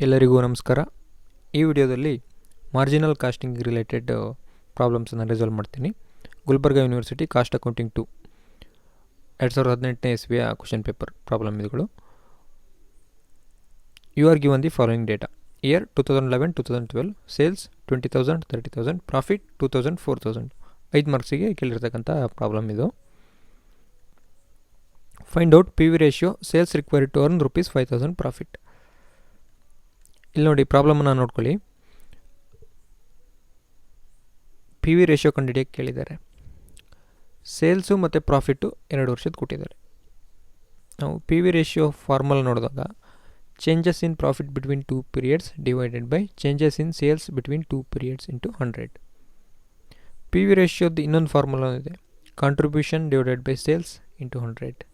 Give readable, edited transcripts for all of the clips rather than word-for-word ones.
ಎಲ್ಲರಿಗೂ ನಮಸ್ಕಾರ. ಈ ವಿಡಿಯೋದಲ್ಲಿ ಮಾರ್ಜಿನಲ್ ಕಾಸ್ಟಿಂಗ್ ರಿಲೇಟೆಡ್ ಪ್ರಾಬ್ಲಮ್ಸನ್ನು ರಿಸಾಲ್ವ್ ಮಾಡ್ತೀನಿ. ಗುಲ್ಬರ್ಗಾ ಯೂನಿವರ್ಸಿಟಿ ಕಾಸ್ಟ್ ಅಕೌಂಟಿಂಗ್ 2 2018ನೇ ಇಸ್ವಿಯ ಕ್ವಶನ್ ಪೇಪರ್ ಪ್ರಾಬ್ಲಮ್ ಇದುಗಳು. You are given the following data: year 2011-2012, sales 20,000, 30,000, profit 2,000, 4,000. 5 ಮಾರ್ಕ್ಸಿಗೆ ಕೇಳಿರ್ತಕ್ಕಂಥ ಪ್ರಾಬ್ಲಮ್ ಇದು. Find out P V ratio sales required to earn ₹5,000 profit. ಇಲ್ಲಿ ನೋಡಿ, ಪ್ರಾಬ್ಲಮನ್ನು ನೋಡ್ಕೊಳ್ಳಿ. ಪಿ ವಿ ರೇಷಿಯೋ ಕಂಡುಹಿಡಿಯೋಕ್ಕೆ ಕೇಳಿದ್ದಾರೆ. ಸೇಲ್ಸು ಮತ್ತು ಪ್ರಾಫಿಟ್ಟು 2 ವರ್ಷದ ಕೊಟ್ಟಿದ್ದಾರೆ. ನಾವು ಪಿ ವಿ ರೇಷಿಯೋ ಫಾರ್ಮಲ್ ನೋಡಿದಾಗ changes in profit between 2 periods divided by changes in sales between 2 periods into 100. P V ರೇಷಿಯೋದು ಇನ್ನೊಂದು ಫಾರ್ಮುಲಾ ಇದೆ: contribution divided by sales into 100.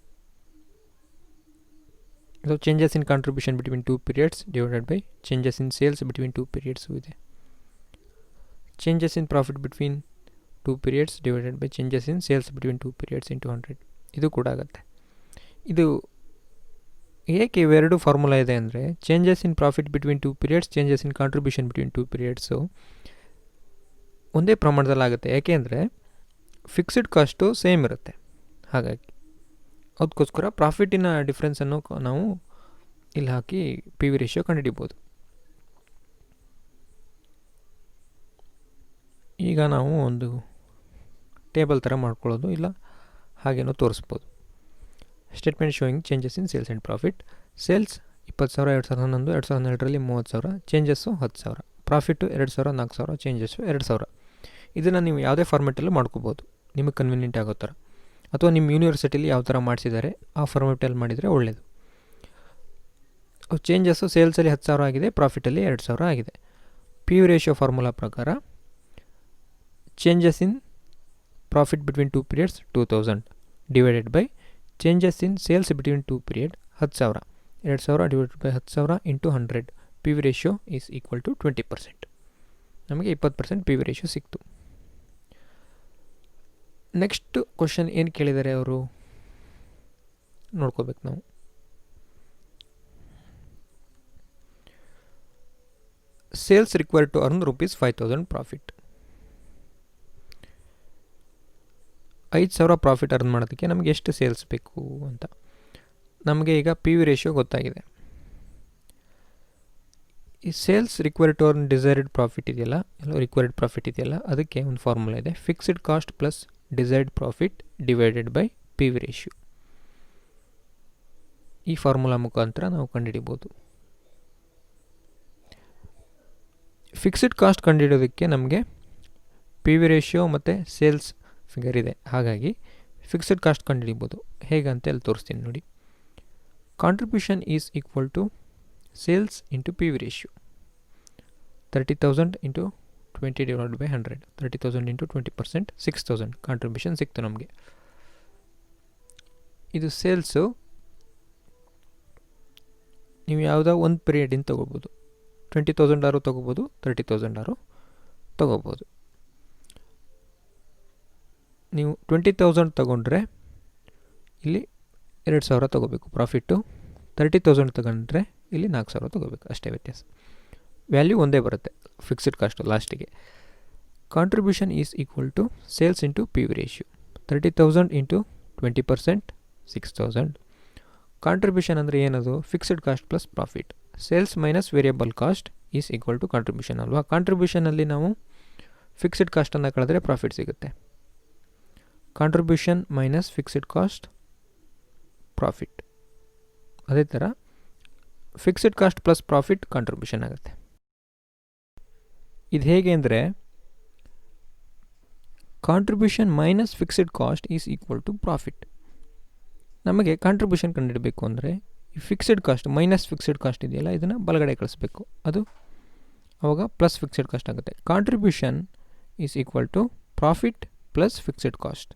So changes in contribution between 2 periods divided by changes in sales between 2 periods ಇದೆ. Changes in profit between 2 periods divided by changes in sales between 2 periods into 100. ಇದು ಕೂಡ ಆಗುತ್ತೆ. ಇದು ಏಕೆ ಇವೆರಡು formula ಇದೆ ಅಂದರೆ, changes in profit between 2 periods, changes in contribution between 2 periods ಒಂದೇ ಪ್ರಮಾಣದಲ್ಲಿ ಆಗುತ್ತೆ. ಯಾಕೆ ಅಂದರೆ ಫಿಕ್ಸ್ಡ್ ಕಾಸ್ಟು ಸೇಮ್ ಇರುತ್ತೆ. ಹಾಗಾಗಿ ಅದಕ್ಕೋಸ್ಕರ ಪ್ರಾಫಿಟಿನ ಡಿಫ್ರೆನ್ಸನ್ನು ನಾವು ಇಲ್ಲಿ ಹಾಕಿ ಪಿ ವಿ ರೇಷಿಯೋ ಕಂಡುಹಿಡಿಬೋದು. ಈಗ ನಾವು ಒಂದು ಟೇಬಲ್ ಥರ ಮಾಡ್ಕೊಳ್ಳೋದು, ಇಲ್ಲ ಹಾಗೇನೋ ತೋರಿಸ್ಬೋದು. Statement showing changes in sales and profit. Sales 20,000 2011, 2012ರಲ್ಲಿ 30,000, ಚೇಂಜಸ್ಸು 10,000, ಪ್ರಾಫಿಟ್ಟು 2,000, 4,000, ಚೇಂಜಸ್ಸು 2,000. ಇದನ್ನು ನೀವು ಯಾವುದೇ ಫಾರ್ಮೆಟಲ್ಲೂ ಮಾಡ್ಕೋಬೋದು, ನಿಮಗೆ ಕನ್ವೀನಿಯೆಂಟ್ ಆಗೋ ಥರ. ಅಥವಾ ನಿಮ್ಮ ಯೂನಿವರ್ಸಿಟಿಲಿ ಯಾವ ಥರ ಮಾಡಿಸಿದ್ದಾರೆ ಆ ಫಾರ್ಮೆಟಲ್ಲಿ ಮಾಡಿದರೆ ಒಳ್ಳೆಯದು. ಚೇಂಜಸ್ಸು ಸೇಲ್ಸಲ್ಲಿ 10,000 ಆಗಿದೆ, ಪ್ರಾಫಿಟಲ್ಲಿ 2,000 ಆಗಿದೆ. ಪಿ ವಿ ರೇಷಿಯೋ ಫಾರ್ಮುಲಾ ಪ್ರಕಾರ changes in profit between 2 periods 2,000 divided by changes in sales between 2 period 10,000. 2,000 divided by 10,000 into 100. P V ratio is equal to 20%. ನಮಗೆ 20% ಪಿ ವಿ ರೇಷಿಯೋ ಸಿಕ್ತು. ನೆಕ್ಸ್ಟ್ ಕ್ವಶನ್ ಏನು ಕೇಳಿದ್ದಾರೆ ಅವರು ನೋಡ್ಕೋಬೇಕು ನಾವು. Sales required to earn ₹5,000 profit. 5,000 profit earn ಮಾಡೋದಕ್ಕೆ ನಮಗೆ ಎಷ್ಟು ಸೇಲ್ಸ್ ಬೇಕು ಅಂತ ನಮಗೆ ಈಗ ಪಿ ವಿ ರೇಷಿಯೋ ಗೊತ್ತಾಗಿದೆ. ಈ sales required to earn desired profit ಇದೆಯಲ್ಲ, ರಿಕ್ವೈರ್ಡ್ ಪ್ರಾಫಿಟ್ ಇದೆಯಲ್ಲ, ಅದಕ್ಕೆ ಒಂದು ಫಾರ್ಮುಲಾ ಇದೆ: fixed cost plus desired profit divided by P V ratio. ಈ ಫಾರ್ಮುಲಾ ಮುಖಾಂತರ ನಾವು ಕಂಡುಹಿಡಿಬೋದು. ಫಿಕ್ಸ್ಡ್ ಕಾಸ್ಟ್ ಕಂಡುಹಿಡೋದಕ್ಕೆ ನಮಗೆ ಪಿ ವಿ ರೇಷಿಯೋ ಮತ್ತು ಸೇಲ್ಸ್ ಫಿಗರ್ ಇದೆ. ಹಾಗಾಗಿ ಫಿಕ್ಸ್ಡ್ ಕಾಸ್ಟ್ ಕಂಡುಹಿಡಿಬೋದು. ಹೇಗಂತ ಅಲ್ಲಿ ತೋರಿಸ್ತೀನಿ ನೋಡಿ. Contribution is equal to sales into P V ratio. 30,000 into 20 divided by 100. 30,000 into 20%, 6,000 contribution ಸಿಕ್ತು ನಮಗೆ. ಇದು ಸೇಲ್ಸು ನೀವು ಯಾವುದೋ ಒಂದು ಪೀರಿಯಡಿಂದ ತೊಗೋಬೋದು. 20,000 ಆರು ತೊಗೋಬೋದು, 30,000 ಆರು ತೊಗೋಬೋದು. ನೀವು 20,000 ತೊಗೊಂಡ್ರೆ ಇಲ್ಲಿ 2,000 ತೊಗೋಬೇಕು ಪ್ರಾಫಿಟ್ಟು. 30,000 ತೊಗೊಂಡ್ರೆ ಇಲ್ಲಿ 4,000 ತೊಗೋಬೇಕು. ಅಷ್ಟೇ ವ್ಯತ್ಯಾಸ. ವ್ಯಾಲ್ಯೂ ಒಂದೇ ಬರುತ್ತೆ ಫಿಕ್ಸ್ಡ್ ಕಾಸ್ಟು ಲಾಸ್ಟಿಗೆ. Contribution is equal to sales into P V ratio. 30,000 into 20%, 6,000. Contribution ಅಂದರೆ ಏನದು? Fixed cost plus profit. Sales minus variable cost is equal to contribution ಅಲ್ವಾ. ಕಾಂಟ್ರಿಬ್ಯೂಷನಲ್ಲಿ ನಾವು ಫಿಕ್ಸ್ಡ್ ಕಾಸ್ಟನ್ನು ಕಳೆದ್ರೆ ಪ್ರಾಫಿಟ್ ಸಿಗುತ್ತೆ. Contribution minus fixed cost profit. ಅದೇ ಥರ fixed cost plus profit contribution ಆಗುತ್ತೆ. ಇದು ಹೇಗೆ ಅಂದರೆ, contribution minus fixed cost is equal to profit. ನಮಗೆ ಕಾಂಟ್ರಿಬ್ಯೂಷನ್ ಕಂಡುಹಿಡಬೇಕು ಅಂದರೆ ಈ fixed cost minus fixed cost ಇದೆಯಲ್ಲ, ಇದನ್ನು ಬಲಗಡೆ ಕಳಿಸ್ಬೇಕು. ಅದು ಆವಾಗ ಪ್ಲಸ್ ಫಿಕ್ಸ್ಡ್ ಕಾಸ್ಟ್ ಆಗುತ್ತೆ. Contribution is equal to profit plus fixed cost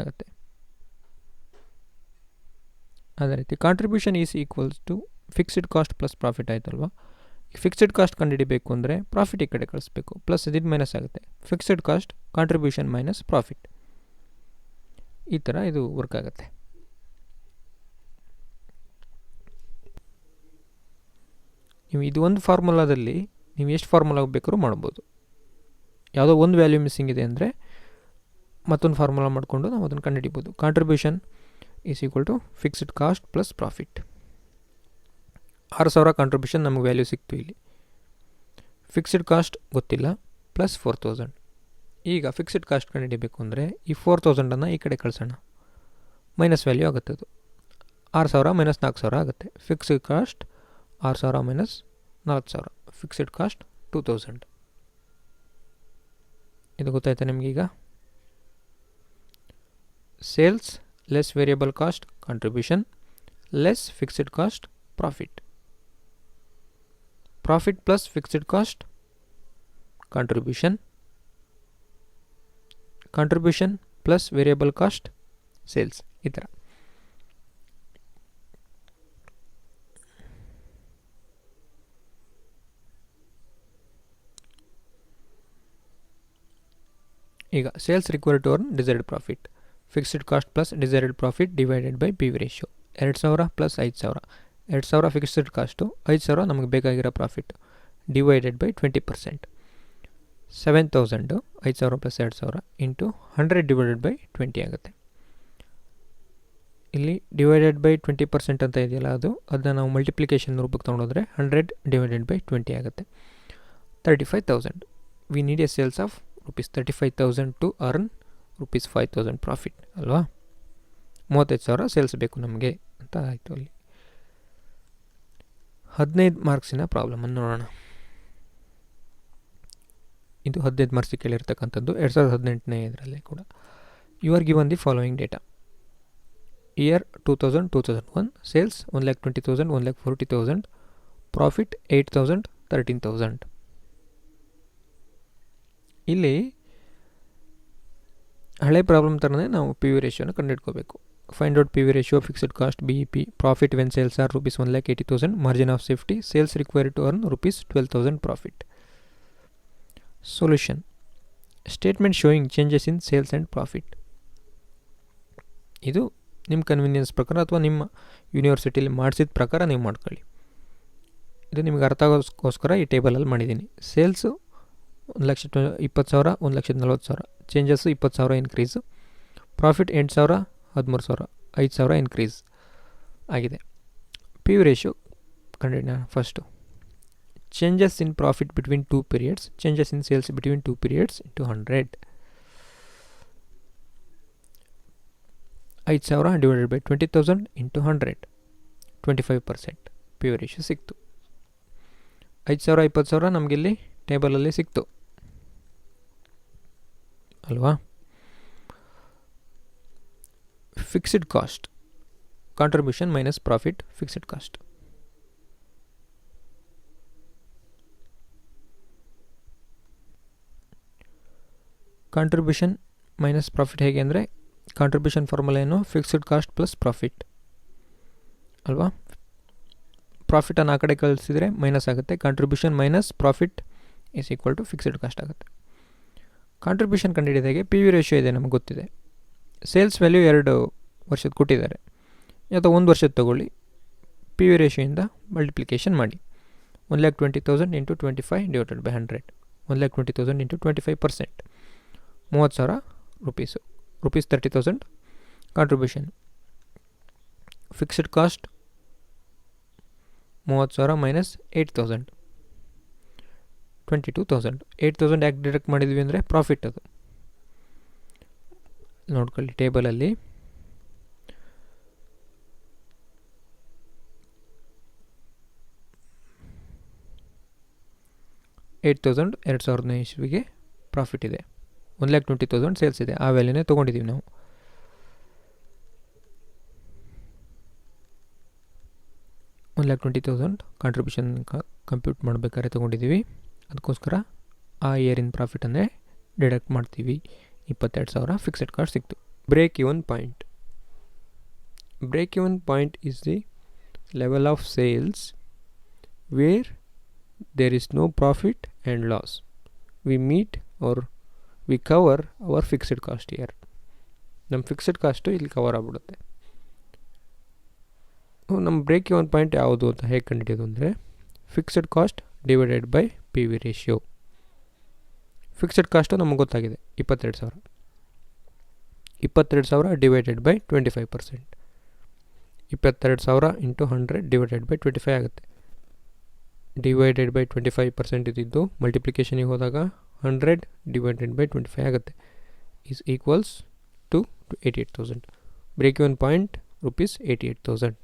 ಆಗುತ್ತೆ. ಅದೇ ರೀತಿ contribution is equals to fixed cost plus profit ಆಯ್ತಲ್ವಾ. ಫಿಕ್ಸ್ಡ್ ಕಾಸ್ಟ್ ಕಂಡುಹಿಡಿಬೇಕು ಅಂದರೆ ಪ್ರಾಫಿಟ್ ಈ ಕಡೆ ಕಳಿಸ್ಬೇಕು, ಪ್ಲಸ್ ಇದು ಮೈನಸ್ ಆಗುತ್ತೆ. Fixed cost contribution minus profit, ಈ ಥರ ಇದು ವರ್ಕ್ ಆಗುತ್ತೆ. ನೀವು ಇದು ಒಂದು ಫಾರ್ಮುಲಾದಲ್ಲಿ ನೀವು ಎಷ್ಟು ಫಾರ್ಮುಲಾ ಬೇಕಾದ್ರೂ ಮಾಡ್ಬೋದು. ಯಾವುದೋ ಒಂದು ವ್ಯಾಲ್ಯೂ ಮಿಸ್ಸಿಂಗ್ ಇದೆ ಅಂದರೆ ಮತ್ತೊಂದು ಫಾರ್ಮುಲಾ ಮಾಡಿಕೊಂಡು ನಾವು ಅದನ್ನು ಕಂಡುಹಿಡಿಬೋದು. Contribution is equal to fixed cost plus profit. 6,000 contribution ನಮಗೆ ವ್ಯಾಲ್ಯೂ ಸಿಕ್ತು ಇಲ್ಲಿ. ಫಿಕ್ಸ್ಡ್ ಕಾಸ್ಟ್ ಗೊತ್ತಿಲ್ಲ, ಪ್ಲಸ್ 4,000. ಈಗ ಫಿಕ್ಸ್ಡ್ ಕಾಸ್ಟ್ ಕಂಡುಹಿಡಿಬೇಕು ಅಂದರೆ ಈ 4,000 ಈ ಕಡೆ ಕಳಿಸೋಣ, ಮೈನಸ್ ವ್ಯಾಲ್ಯೂ ಆಗುತ್ತೆ. ಅದು 6,000 ಮೈನಸ್ 4,000 ಆಗುತ್ತೆ. Fixed cost 6,000 minus 4,000, fixed cost 2,000. ಇದು ಗೊತ್ತಾಯ್ತಾ ನಿಮಗೀಗ? Sales less variable cost contribution less fixed cost profit. Profit plus fixed cost contribution, contribution plus variable cost sales. ಈ ಥರ ಈಗ sales required to earn desired profit. Fixed cost plus desired profit divided by P V ratio. 2,000 plus 5,000. 2,000 fixed cost, 5,000 ನಮಗೆ ಬೇಕಾಗಿರೋ profit, divided by 20%. 7,000 5,000 plus 2,000 into 100 divided by 20 ಆಗುತ್ತೆ. ಇಲ್ಲಿ divided by 20% ಅಂತ ಇದೆಯಲ್ಲ, ಅದನ್ನ ನಾವು ಮಲ್ಟಿಪ್ಲಿಕೇಶನ್ ರೂಪಕ್ಕೆ ತೊಗೊಂಡೋದ್ರೆ 100 ಡಿವೈಡೆಡ್ ಬೈ 20 ಆಗುತ್ತೆ. 35,000. We need a sales of rupees 35,000 to earn rupees 5,000 profit ಅಲ್ವಾ. 35,000 ಸೇಲ್ಸ್ ಬೇಕು ನಮಗೆ ಅಂತ ಆಯಿತು. ಅಲ್ಲಿ 15 ಮಾರ್ಕ್ಸಿನ ಪ್ರಾಬ್ಲಮನ್ನು ನೋಡೋಣ. ಇದು 15 ಮಾರ್ಕ್ಸಿಗೆ ಕೇಳಿರ್ತಕ್ಕಂಥದ್ದು 2018ನೇ ಇದರಲ್ಲಿ ಕೂಡ. You are given the following data. Year 2000-2001 sales 1,20,000 1,40,000, profit 8,000 13,000. ಇಲ್ಲಿ ಹಳೆ ಪ್ರಾಬ್ಲಮ್ ಥರನೇ ನಾವು ಪಿ ವಿ ರೇಷಿಯೋನ ಕಂಡುಹಿಡ್ಕೋಬೇಕು. Find out P V ratio, fixed cost, B E P, profit when sales are rupees 1,80,000, margin of safety, sales required to earn rupees 12,000 profit. Solution: statement showing changes in sales and profit. ಇದು ನಿಮ್ಮ convenience ಪ್ರಕಾರ ಅಥವಾ ನಿಮ್ಮ ಯೂನಿವರ್ಸಿಟಿಲಿ ಮಾಡಿಸಿದ ಪ್ರಕಾರ ನೀವು ಮಾಡ್ಕೊಳ್ಳಿ. ಇದು ನಿಮಗೆ ಅರ್ಥ ಆಗೋಸ್ಕರ ಈ ಟೇಬಲಲ್ಲಿ ಮಾಡಿದ್ದೀನಿ. Sales 1,20,000 1,40,000, changes 20,000 increase, profit 8,000 13,000 5,000 increase ಆಗಿದೆ. ಪಿ ವಿ ರೇಷಿಯೋ ಕಂಡುಹಿಡಿಯೋಣ. First changes in profit between 2 periods, changes in sales between 2 periods into 100. 5,000 divided by 20,000 into 100, 25% P V ratio ಸಿಕ್ತು. 5,000 20,000 ನಮಗಿಲ್ಲಿ ಟೇಬಲಲ್ಲಿ ಸಿಕ್ತು ಅಲ್ವಾ. Fixed cost contribution minus profit fixed cost. Contribution minus profit ಹೇಗೆ ಅಂದರೆ, contribution formula ಏನು, fixed cost plus profit ಅಲ್ವಾ. ಪ್ರಾಫಿಟನ್ನು ಆ ಕಡೆ ಕಳಿಸಿದರೆ ಮೈನಸ್ ಆಗುತ್ತೆ. Contribution minus profit is equal to fixed cost ಆಗುತ್ತೆ. ಕಾಂಟ್ರಿಬ್ಯೂಷನ್ ಕಂಡುಹಿಡಿದಾಗೆ ಪಿ ವಿ ರೇಷಿಯೋ ಇದೆ ನಮಗೆ ಗೊತ್ತಿದೆ. ಸೇಲ್ಸ್ ವ್ಯಾಲ್ಯೂ 2 ವರ್ಷದ ಕೊಟ್ಟಿದ್ದಾರೆ, ಅಥವಾ 1 ವರ್ಷದ ತೊಗೊಳ್ಳಿ. ಪಿ ವಿ ರೇಷಿಯೋಯಿಂದ ಮಲ್ಟಿಪ್ಲಿಕೇಶನ್ ಮಾಡಿ. 1,20,000 into 25 divided by 100, 1,20,000 into 25%, 30,000 rupees, rupees 30,000 contribution. Fixed cost 30,000 minus 8,000, 22,000. 8,000 ಯಾಕೆ ಡಿಡಕ್ಟ್ ಮಾಡಿದ್ವಿ ಅಂದರೆ ಪ್ರಾಫಿಟ್ ಅದು. ನೋಡ್ಕೊಳ್ಳಿ ಟೇಬಲಲ್ಲಿ. $8,000 2000ನೇ ಇಸ್ವಿಗೆ ಪ್ರಾಫಿಟ್ ಇದೆ. 1,20,000 ಸೇಲ್ಸ್ ಇದೆ. ಆ ವ್ಯಾಲ್ಯೂನೇ ತೊಗೊಂಡಿದ್ದೀವಿ ನಾವು. $1,20,000 ಕಾಂಟ್ರಿಬ್ಯೂಷನ್ ಕಂಪ್ಯೂಟ್ ಮಾಡಬೇಕಾದ್ರೆ ತೊಗೊಂಡಿದ್ದೀವಿ. ಅದಕ್ಕೋಸ್ಕರ ಆ ಇಯರಿನ ಪ್ರಾಫಿಟನ್ನೇ ಡಿಡಕ್ಟ್ ಮಾಡ್ತೀವಿ. 22,000 ಫಿಕ್ಸ್ಡ್ ಕಾಸ್ಟ್ ಸಿಕ್ತು. Break even point. Break even point is the level of sales where there is no profit and loss. We meet or we cover our fixed cost here. ನಮ್ಮ fixed cost ಇಲ್ಲಿ cover ಆಗ್ಬಿಡುತ್ತೆ. ನಮ್ಮ break even point ಯಾವುದು ಅಂತ ಹೇಗೆ ಕಂಡುಹಿಡಿಯೋದು ಅಂದರೆ, fixed cost divided by P V ratio. Fixed cost ನಮಗೆ ಗೊತ್ತಾಗಿದೆ 22,000. 22,000 divided by 25%. 22,000 into 100 divided by 25 ಆಗುತ್ತೆ. ಡಿವೈಡೆಡ್ ಬೈ 25% ಇದ್ದಿದ್ದು ಮಲ್ಟಿಪ್ಲಿಕೇಶನಿಗೆ ಹೋದಾಗ 100 ಡಿವೈಡೆಡ್ ಬೈ 25 ಆಗುತ್ತೆ. Is equals to 88,000. Break even point rupees 88,000.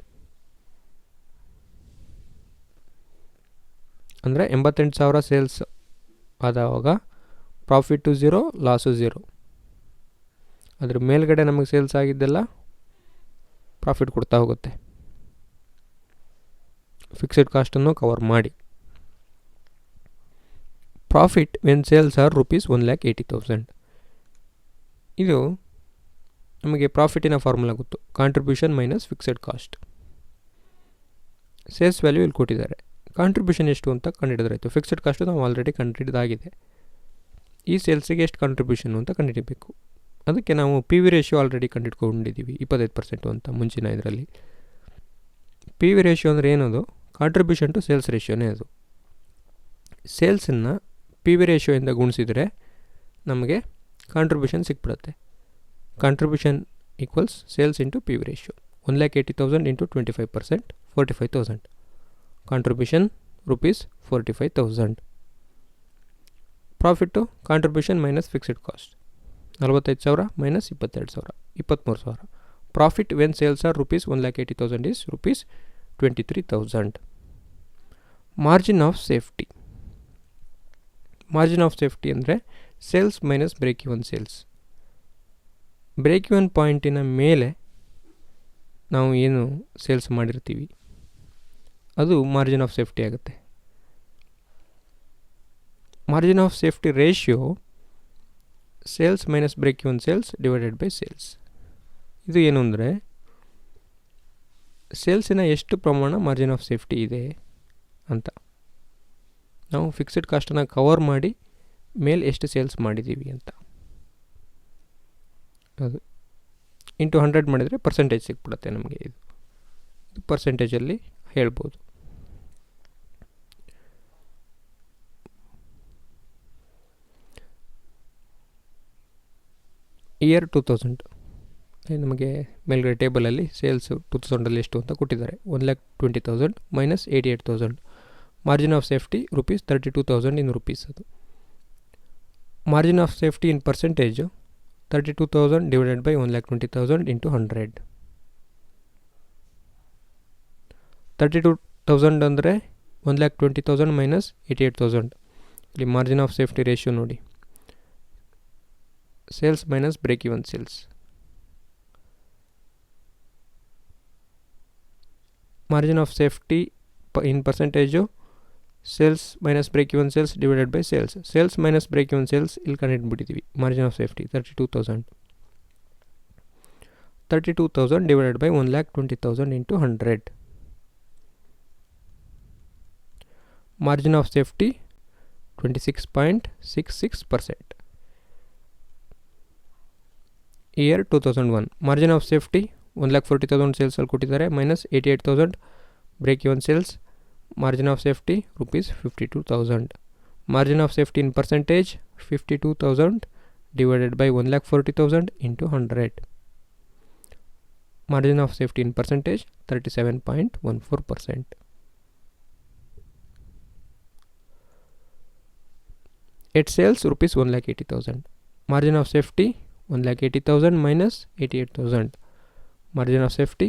ಅಂದರೆ 88,000 ಸೇಲ್ಸ್ ಆದವಾಗ ಪ್ರಾಫಿಟು 0, ಲಾಸು 0. ಅದ್ರ ಮೇಲ್ಗಡೆ ನಮಗೆ ಸೇಲ್ಸ್ ಆಗಿದ್ದೆಲ್ಲ ಪ್ರಾಫಿಟ್ ಕೊಡ್ತಾ ಹೋಗುತ್ತೆ. ಫಿಕ್ಸ್ಡ್ ಕಾಸ್ಟನ್ನು ಕವರ್ ಮಾಡಿ. Profit when sales are rupees 1,80,000. ಇದು ನಮಗೆ ಪ್ರಾಫಿಟಿನ ಫಾರ್ಮುಲಾ ಗೊತ್ತು. Contribution minus fixed cost. Sales value ಇಲ್ಲಿ ಕೊಟ್ಟಿದ್ದಾರೆ. ಕಾಂಟ್ರಿಬ್ಯೂಷನ್ ಎಷ್ಟು ಅಂತ ಕಂಡುಹಿಡಿದ್ರಾಯ್ತು. ಫಿಕ್ಸ್ಡ್ ಕಾಸ್ಟು ನಾವು ಆಲ್ರೆಡಿ ಕಂಡುಹಿಡಿದಾಗಿದೆ. ಈ ಸೇಲ್ಸಿಗೆ ಎಷ್ಟು ಕಾಂಟ್ರಿಬ್ಯೂಷನ್ ಅಂತ ಕಂಡುಹಿಡಬೇಕು. ಅದಕ್ಕೆ ನಾವು ಪಿ ವಿ ರೇಷಿಯೋ ಆಲ್ರೆಡಿ ಕಂಡುಹಿಡ್ಕೊಂಡಿದ್ದೀವಿ 25% ಅಂತ ಮುಂಚಿನ ಇದರಲ್ಲಿ. ಪಿ ವಿ ರೇಷಿಯೋ ಅಂದರೆ ಏನದು? ಕಾಂಟ್ರಿಬ್ಯೂಷನ್ ಟು ಸೇಲ್ಸ್ ರೇಷಿಯೋನೇ ಅದು. ಸೇಲ್ಸನ್ನು ಪಿ ವಿ ರೇಷಿಯೋಯಿಂದ ಗುಣಿಸಿದರೆ ನಮಗೆ ಕಾಂಟ್ರಿಬ್ಯೂಷನ್ ಸಿಕ್ಬಿಡುತ್ತೆ. Contribution equals sales into P V ratio. 1,80,000 into 25%, 45,000. Contribution rupees 45,000. Profit contribution minus fixed cost 45,000 minus 22,000, 23,000. Profit when sales are rupees 1,80,000 is rupees 23,000. Margin of safety. Margin of safety ಅಂದರೆ sales minus break even sales. Break even ಪಾಯಿಂಟಿನ ಮೇಲೆ ನಾವು ಏನು sales ಮಾಡಿರ್ತೀವಿ ಅದು margin of safety ಆಗುತ್ತೆ. Margin of safety ratio sales minus break even sales divided by sales. ಇದು ಏನು ಅಂದರೆ ಸೇಲ್ಸಿನ ಎಷ್ಟು ಪ್ರಮಾಣ ಮಾರ್ಜಿನ್ ಆಫ್ ಸೇಫ್ಟಿ ಇದೆ ಅಂತ. ನಾವು ಫಿಕ್ಸ್ಡ್ ಕಾಸ್ಟನ್ನು ಕವರ್ ಮಾಡಿ ಮೇಲೆ ಎಷ್ಟು ಸೇಲ್ಸ್ ಮಾಡಿದ್ದೀವಿ ಅಂತ ಅದು ಇಂಟು 100 ಮಾಡಿದರೆ ಪರ್ಸೆಂಟೇಜ್ ಸಿಕ್ಬಿಡುತ್ತೆ ನಮಗೆ. ಇದು ಪರ್ಸೆಂಟೇಜಲ್ಲಿ ಹೇಳ್ಬೋದು. ಇಯರ್ 2000 ನಮಗೆ ಮೇಲ್ಗಡೆ ಟೇಬಲಲ್ಲಿ ಸೇಲ್ಸ್ 2000 ಎಷ್ಟು ಅಂತ ಕೊಟ್ಟಿದ್ದಾರೆ. 1,20,000 minus 88,000. Margin of safety rupees 32,000 in rupees. ಅದು margin of safety in percentage 32,000 divided by 1,20,000 into 100. 32,000 ಅಂದರೆ 1,20,000 ಮೈನಸ್ 88,000. ಇಲ್ಲಿ ಮಾರ್ಜಿನ್ ಆಫ್ ಸೇಫ್ಟಿ ರೇಷಿಯೋ ನೋಡಿ. Sales minus break even sales. Margin of safety in percentage sales minus break even sales divided by sales. Sales minus break even sales ಇಲ್ಲಿ ಕಂಡುಹಿಡ್ಬಿಟ್ಟಿದ್ದೀವಿ. Margin of safety 32,000. 32,000 divided by 1,20,000 into 100. Margin of safety 26.66%. Year 2001. Margin of safety 1,40,000 ಸೇಲ್ಸಲ್ಲಿ ಕೊಟ್ಟಿದ್ದಾರೆ minus 88,000 break even sales. Margin of safety rupees 52,000. Margin of safety in percentage 52,000 divided by 1,40,000 into 100. Margin of safety in percentage 37.14%. At sales rupees 1,80,000. Margin of safety 1,80,000 minus 88,000. Margin of safety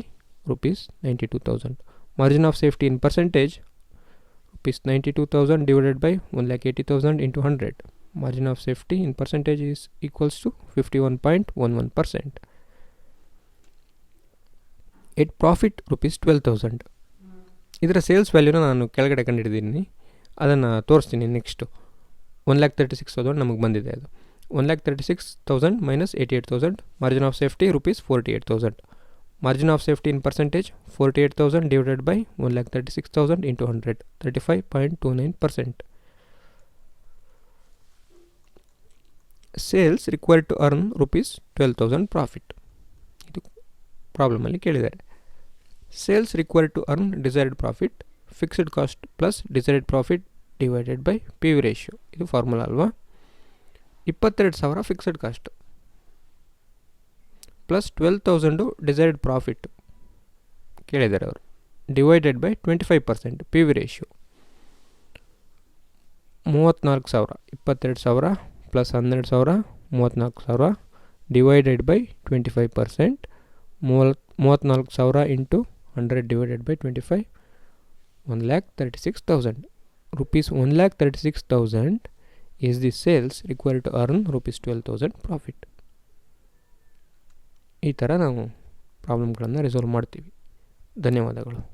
rupees 92,000. Margin of safety in percentage rupees 92,000 divided by 1,80,000 into 100. Margin of safety in percentage is equals to 51.11%. At profit rupees 12,000. ಇದರ sales ವ್ಯಾಲ್ಯೂನ ನಾನು ಕೆಳಗಡೆ ಕಂಡಿದ್ದೀನಿ, ಅದನ್ನು ತೋರಿಸ್ತೀನಿ next. 1,36,000 ನಮಗೆ ಬಂದಿದೆ. ಅದು 1,36,000 minus 88,000. Margin of safety rupees 48,000. Margin of safety in percentage 48,000 divided by 1,36,000 into 100. 35.29%. Sales required to earn rupees 12,000 profit. ಇದು ಪ್ರಾಬ್ಲಮಲ್ಲಿ ಕೇಳಿದ್ದಾರೆ. Sales required to earn desired profit fixed cost plus decided profit divided by P V ratio. ಇದು formula ಅಲ್ವಾ. 22,000 fixed cost plus 12,000 decided profit ಕೇಳಿದ್ದಾರೆ ಅವರು, divided by 25% P V ratio. 34,000 22,000 plus 12,000 34,000 divided by 25%. 34,000 into 100 divided by 25, 1,36,000 rupees. 1,36,000 is the sales required to earn rupees 12,000 profit. ಈ ಥರ ನಾವು ಪ್ರಾಬ್ಲಮ್ಗಳನ್ನು resolve ಮಾಡ್ತೀವಿ. ಧನ್ಯವಾದಗಳು.